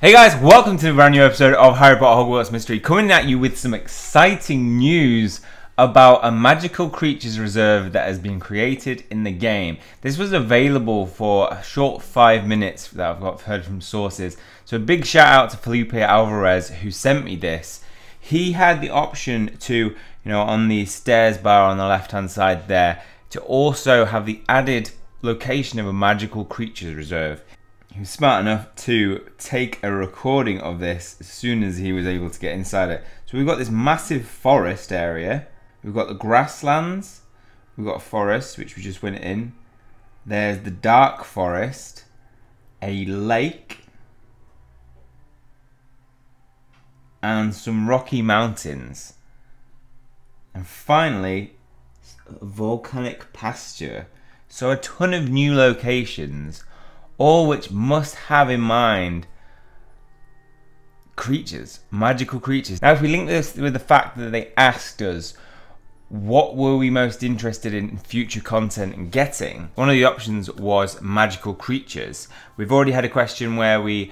Hey guys, welcome to a brand new episode of Harry Potter Hogwarts Mystery, coming at you with some exciting news about a magical creatures reserve that has been created in the game. This was available for a short 5 minutes that I've heard from sources. So a big shout out to Felipe Alvarez who sent me this. He had the option to, on the stairs bar on the left hand side there, to also have the added location of a magical creatures reserve. He was smart enough to take a recording of this as soon as he was able to get inside it. So we've got this massive forest area. We've got the grasslands. We've got a forest, which we just went in. There's the dark forest. A lake. And some rocky mountains. And finally, a volcanic pasture. So a ton of new locations, all which must have in mind creatures, magical creatures. Now if we link this with the fact that they asked us what were we most interested in future content and getting, one of the options was magical creatures. We've already had a question where we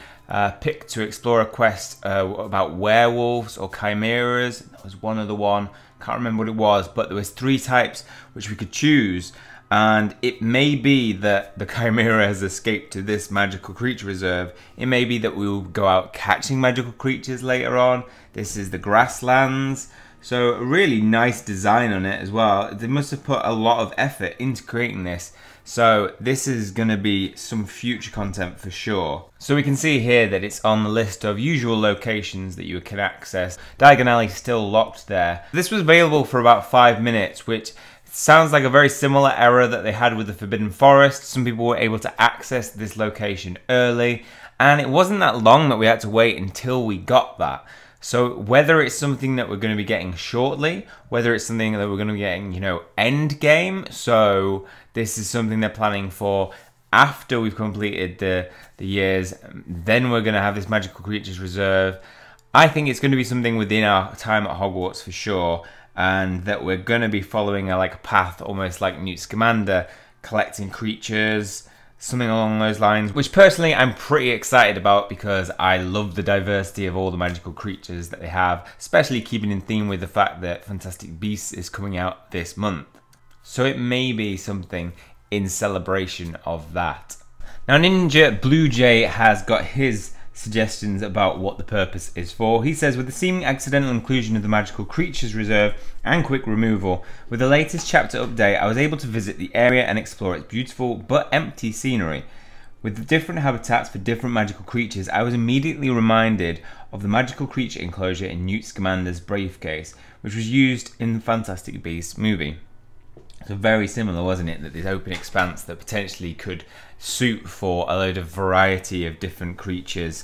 picked to explore a quest about werewolves or chimeras. That was one of the one, can't remember what it was, but there was 3 types which we could choose. And it may be that the Chimera has escaped to this magical creature reserve. It may be that we will go out catching magical creatures later on. This is the grasslands. So a really nice design on it as well. They must have put a lot of effort into creating this. So this is going to be some future content for sure. So we can see here that it's on the list of usual locations that you can access. Diagon Alley still locked there. This was available for about 5 minutes, which sounds like a very similar error that they had with the Forbidden Forest. Some people were able to access this location early, and it wasn't that long that we had to wait until we got that. So whether it's something that we're going to be getting shortly, whether it's something that we're going to be getting, end game, so this is something they're planning for after we've completed the years, then we're going to have this magical creatures reserve. I think it's going to be something within our time at Hogwarts for sure, and that we're going to be following a path almost like Newt Scamander, collecting creatures, something along those lines, which personally I'm pretty excited about because I love the diversity of all the magical creatures that they have, especially keeping in theme with the fact that Fantastic Beasts is coming out this month. So it may be something in celebration of that. Now Ninja Blue Jay has got his suggestions about what the purpose is for. He says, with the seeming accidental inclusion of the magical creatures reserve and quick removal, with the latest chapter update I was able to visit the area and explore its beautiful but empty scenery. With the different habitats for different magical creatures, I was immediately reminded of the magical creature enclosure in Newt Scamander's briefcase, which was used in the Fantastic Beasts movie. So very similar, wasn't it, that this open expanse that potentially could suit for a load of variety of different creatures'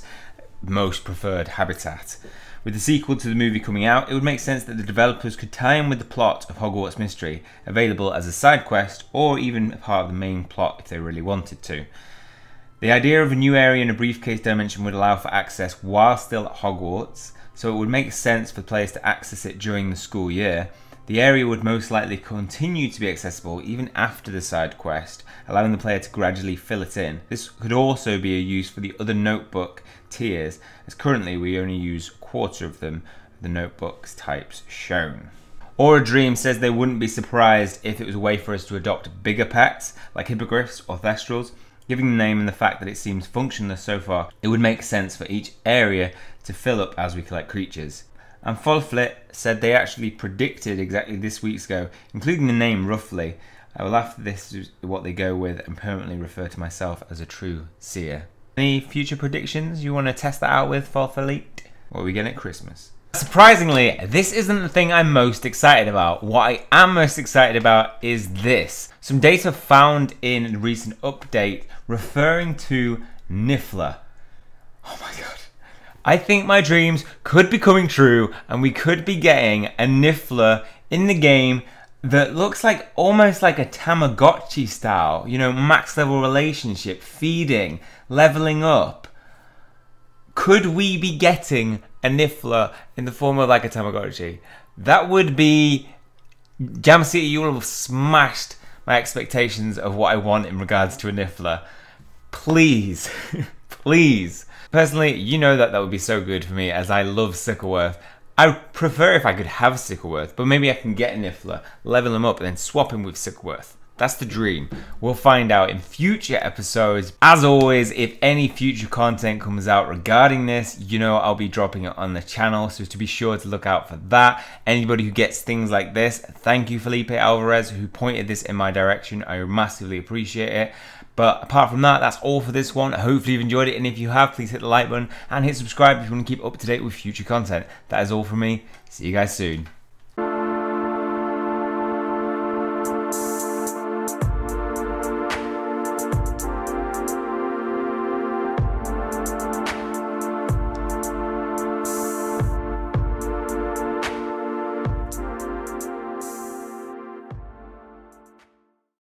most preferred habitat. With the sequel to the movie coming out, it would make sense that the developers could tie in with the plot of Hogwarts Mystery, available as a side quest or even a part of the main plot if they really wanted to. The idea of a new area in a briefcase dimension would allow for access while still at Hogwarts, so it would make sense for players to access it during the school year. The area would most likely continue to be accessible even after the side quest, allowing the player to gradually fill it in. This could also be a use for the other notebook tiers, as currently we only use a quarter of them, the notebooks types shown. Aura Dream says they wouldn't be surprised if it was a way for us to adopt bigger pets, like hippogriffs or thestrals. Given the name and the fact that it seems functionless so far, it would make sense for each area to fill up as we collect creatures. And Folflit said they actually predicted exactly this week's go, including the name roughly. I will after this is what they go with and permanently refer to myself as a true seer. Any future predictions you want to test that out with, Folflit? What are we getting at Christmas? Surprisingly, this isn't the thing I'm most excited about. What I am most excited about is this. Some data found in a recent update referring to Niffler. Oh my god. I think my dreams could be coming true and we could be getting a Niffler in the game that looks like almost like a Tamagotchi style, max level relationship, feeding, leveling up. Could we be getting a Niffler in the form of like a Tamagotchi? That would be... Jam City, you will have smashed my expectations of what I want in regards to a Niffler. Please, please. Personally, you know that would be so good for me, as I love Sickleworth. I'd prefer if I could have Sickleworth, but maybe I can get Niffler, level him up, and then swap him with Sickleworth. That's the dream. We'll find out in future episodes. As always, if any future content comes out regarding this, you know I'll be dropping it on the channel, so to be sure to look out for that. Anybody who gets things like this, thank you Felipe Alvarez, who pointed this in my direction. I massively appreciate it. But apart from that, that's all for this one. Hopefully you've enjoyed it, and if you have, please hit the like button and hit subscribe if you want to keep up to date with future content. That is all from me. See you guys soon.